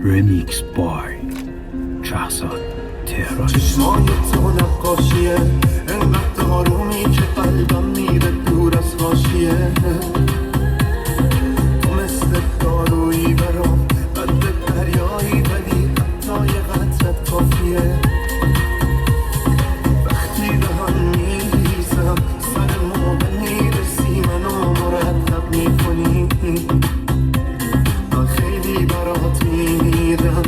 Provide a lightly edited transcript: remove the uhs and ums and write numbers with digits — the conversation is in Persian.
Remix by شهزاد تهرانی. چشمای تو نقاشیه انقدر آرومی که قلبم میره دور از حاشیه. تو مثل دارویی برام قد دریایی ولی حتی یه قطرت کافیه. وقتی به هم میریزم سر موقع میرسی منو مرتب میکنی. من خیلی برات میمیرم